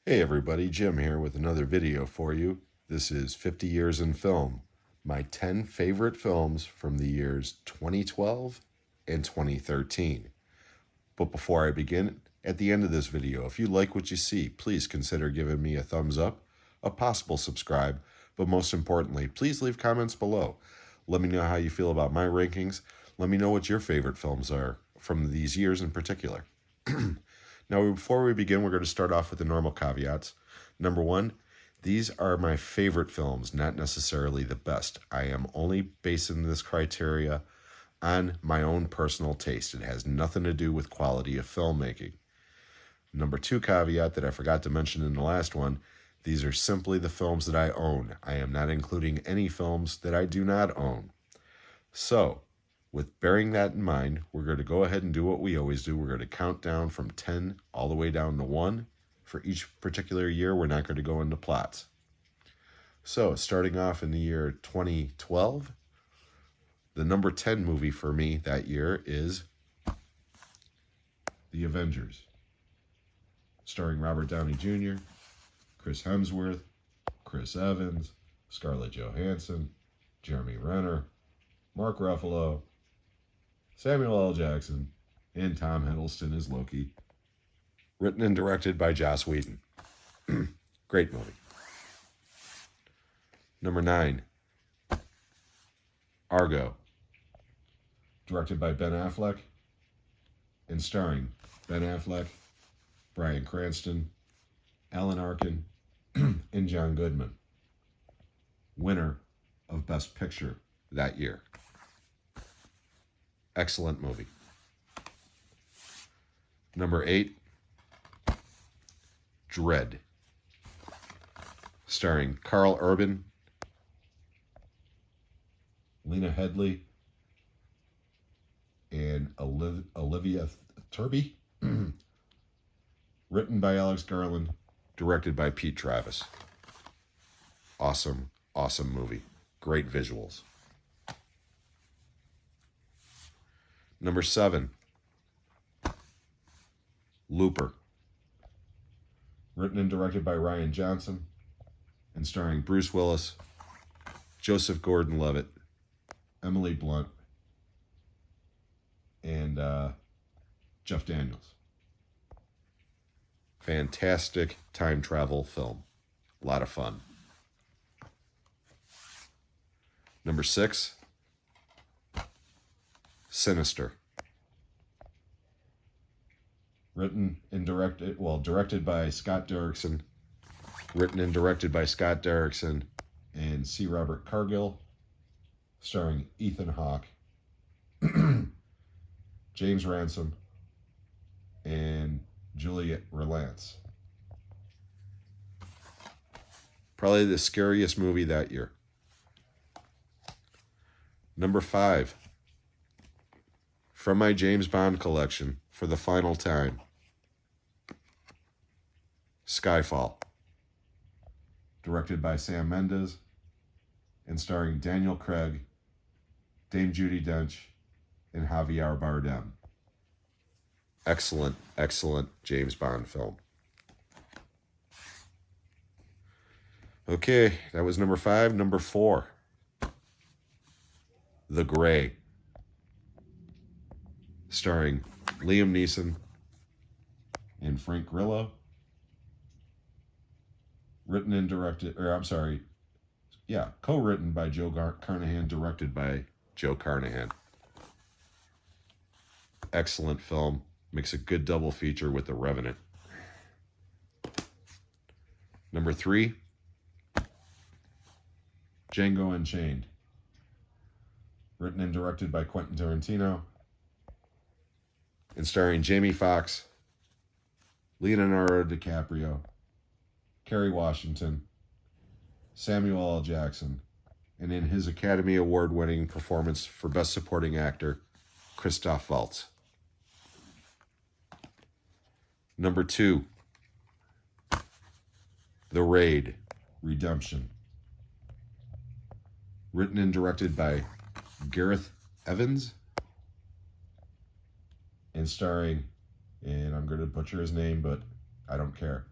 Hey everybody, Jim here with another video for you. This is 50 Years in Film, my 10 favorite films from the years 2012 and 2013. But before I begin, at the end of this video, if you like what you see, please consider giving me a thumbs up, a possible subscribe, but most importantly, please leave comments below. Let me know how you feel about my rankings. Let me know what your favorite films are from these years in particular. Now, before we begin, we're going to start off with the normal caveats. Number one, these are my favorite films, not necessarily the best. I am only basing this criteria on my own personal taste. It has nothing to do with quality of filmmaking. Number two caveat that I forgot to mention in the last one, these are simply the films that I own. I am not including any films that I do not own. So, with bearing that in mind, we're going to go ahead and do what we always do. We're going to count down from 10 all the way down to 1. For each particular year, we're not going to go into plots. So, starting off in the year 2012, the number 10 movie for me that year is The Avengers, starring Robert Downey Jr., Chris Hemsworth, Chris Evans, Scarlett Johansson, Jeremy Renner, Mark Ruffalo, Samuel L. Jackson, and Tom Hiddleston as Loki. Written and directed by Joss Whedon. Great movie. Number 9, Argo. Directed by Ben Affleck and starring Ben Affleck, Bryan Cranston, Alan Arkin, and John Goodman. Winner of Best Picture that year. Excellent movie. Number 8, Dredd. Starring Karl Urban, Lena Headey, and Olivia Turby. Written by Alex Garland, directed by Pete Travis. Awesome, awesome movie. Great visuals. Number 7, Looper. Written and directed by Rian Johnson and starring Bruce Willis, Joseph Gordon-Levitt, Emily Blunt, and Jeff Daniels. Fantastic time travel film. A lot of fun. Number 6, Sinister. Directed by Scott Derrickson. Written and directed by Scott Derrickson and C. Robert Cargill. Starring Ethan Hawke, James Ransom, and Juliet Relance. Probably the scariest movie that year. Number 5, from my James Bond collection for the final time, Skyfall. Directed by Sam Mendes and starring Daniel Craig, Dame Judi Dench, and Javier Bardem. Excellent, excellent James Bond film. Okay, that was number 5. Number 4, The Grey. Starring Liam Neeson and Frank Grillo. Co-written by Joe Carnahan, directed by Joe Carnahan. Excellent film. Makes a good double feature with The Revenant. Number 3, Django Unchained. Written and directed by Quentin Tarantino and starring Jamie Foxx, Leonardo DiCaprio, Kerry Washington, Samuel L. Jackson, and in his Academy Award-winning performance for Best Supporting Actor, Christoph Waltz. Number 2, The Raid, Redemption. Written and directed by Gareth Evans and starring, and I'm going to butcher his name, but I don't care,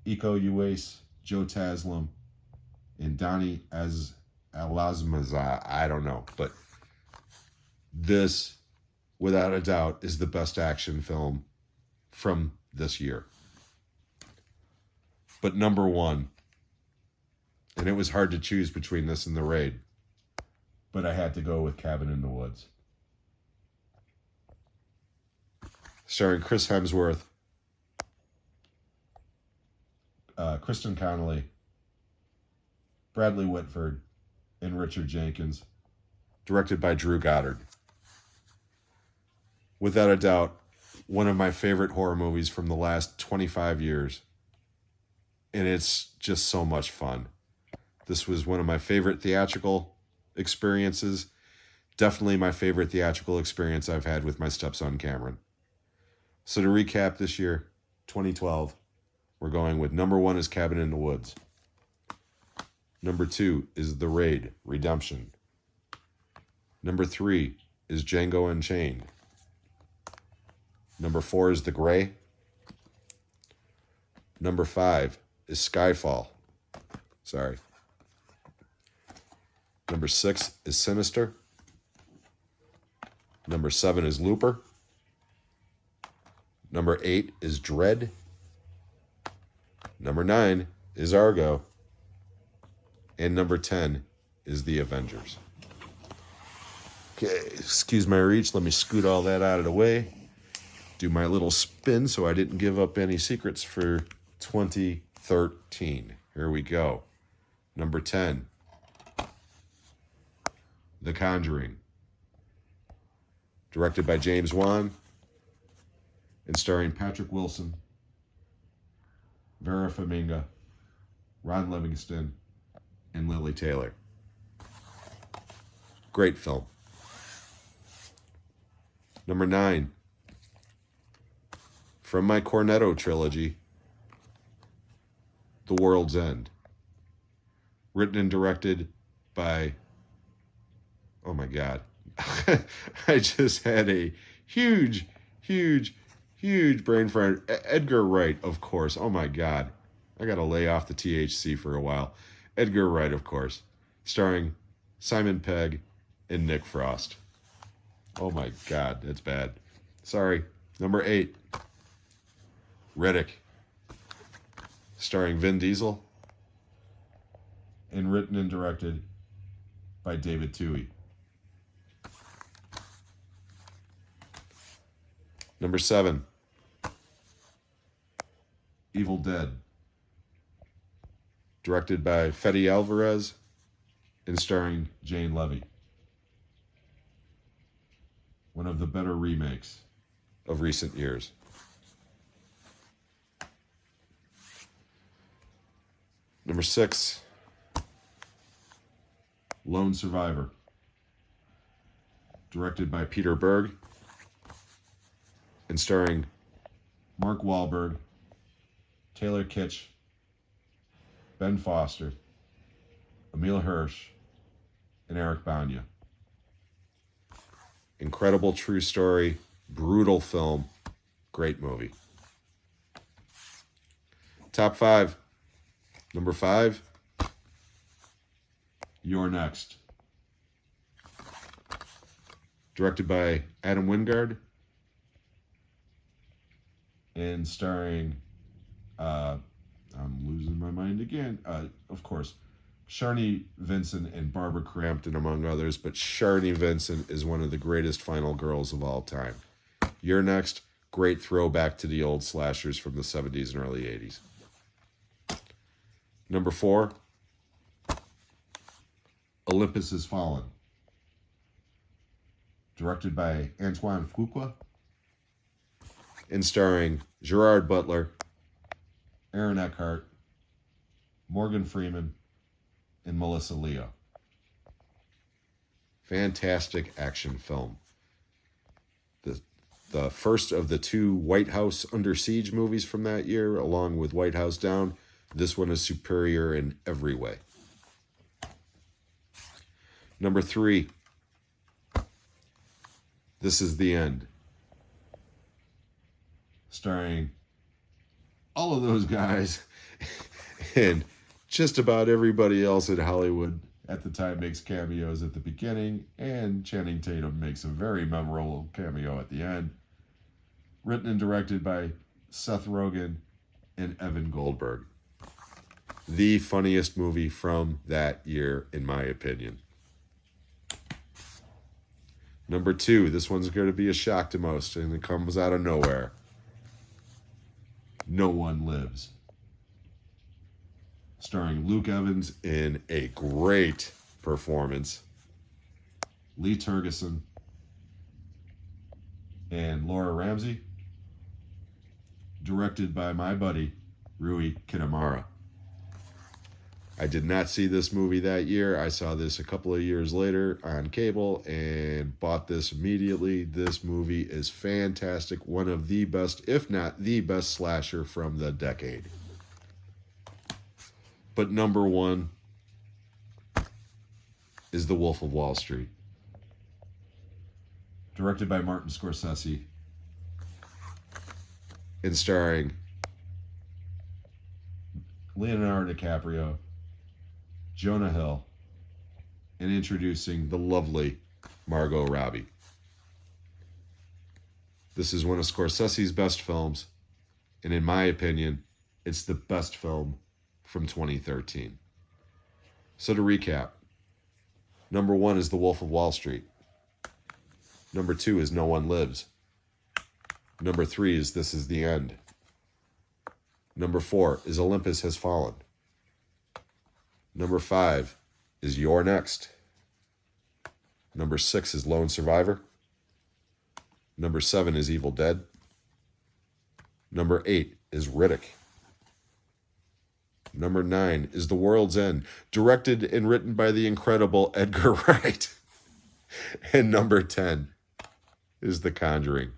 Iko Uwais, Joe Taslim, and Donnie Alazmaza. I don't know, but this, without a doubt, is the best action film from this year. But number one, and it was hard to choose between this and The Raid, but I had to go with Cabin in the Woods. Starring Chris Hemsworth, Kristen Connolly, Bradley Whitford, and Richard Jenkins. Directed by Drew Goddard. Without a doubt, one of my favorite horror movies from the last 25 years. And it's just so much fun. This was one of my favorite theatrical experiences. Definitely my favorite theatrical experience I've had with my stepson, Cameron. So to recap this year, 2012, we're going with number one is Cabin in the Woods. Number two is The Raid, Redemption. Number three is Django Unchained. Number four is The Grey. Number five is Skyfall. Sorry. Number six is Sinister. Number seven is Looper. Number eight is Dread. Number nine is Argo. And number 10 is The Avengers. Okay, excuse my reach. Let me scoot all that out of the way. Do my little spin so I didn't give up any secrets for 2013. Here we go. Number 10, The Conjuring. Directed by James Wan and starring Patrick Wilson, Vera Farmiga, Ron Livingston, and Lily Taylor. Great film. Number 9, from my Cornetto trilogy, The World's End. Written and directed by, oh my God, I just had a huge brain fart. Edgar Wright, of course. Oh my God. I got to lay off the THC for a while. Edgar Wright, of course. Starring Simon Pegg and Nick Frost. Oh my God, that's bad. Sorry. Number 8, Riddick. Starring Vin Diesel. And written and directed by David Twohy. Number 7, Evil Dead. Directed by Fede Alvarez and starring Jane Levy. One of the better remakes of recent years. Number 6, Lone Survivor. Directed by Peter Berg and starring Mark Wahlberg, Taylor Kitsch, Ben Foster, Emile Hirsch, and Eric Bana. Incredible true story, brutal film, great movie. Top 5. Number 5, You're Next. Directed by Adam Wingard and starring, I'm losing my mind again, of course, Sharni Vincent and Barbara Crampton, among others, but Sharni Vincent is one of the greatest final girls of all time. You're Next, great throwback to the old slashers from the 70s and early 80s. Number 4, Olympus Has Fallen. Directed by Antoine Fuqua and starring Gerard Butler, Aaron Eckhart, Morgan Freeman, and Melissa Leo. Fantastic action film. The first of the 2 White House Under Siege movies from that year, along with White House Down. This one is superior in every way. Number 3, This Is the End. Starring all of those guys and just about everybody else in Hollywood at the time makes cameos at the beginning, and Channing Tatum makes a very memorable cameo at the end. Written and directed by Seth Rogen and Evan Goldberg. The funniest movie from that year, in my opinion. Number 2, this one's going to be a shock to most, and it comes out of nowhere. No One Lives. Starring Luke Evans in a great performance. Lee Tergesen and Laura Ramsey. Directed by my buddy, Rui Kitamura. I did not see this movie that year. I saw this a couple of years later on cable and bought this immediately. This movie is fantastic. One of the best, if not the best slasher from the decade. But number 1 is The Wolf of Wall Street. Directed by Martin Scorsese and starring Leonardo DiCaprio, Jonah Hill, and introducing the lovely Margot Robbie. This is one of Scorsese's best films, and in my opinion, it's the best film from 2013. So to recap, number 1 is The Wolf of Wall Street. Number 2 is No One Lives. Number 3 is This Is the End. Number 4 is Olympus Has Fallen. Number 5 is You're Next. Number 6 is Lone Survivor. Number 7 is Evil Dead. Number 8 is Riddick. Number 9 is The World's End, directed and written by the incredible Edgar Wright. And number 10 is The Conjuring.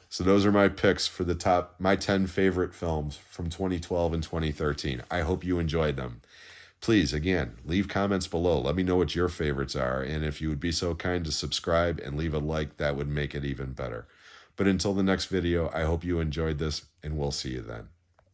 So those are my picks for my 10 favorite films from 2012 and 2013. I hope you enjoyed them. Please, again, leave comments below. Let me know what your favorites are. And if you would be so kind to subscribe and leave a like, that would make it even better. But until the next video, I hope you enjoyed this, and we'll see you then.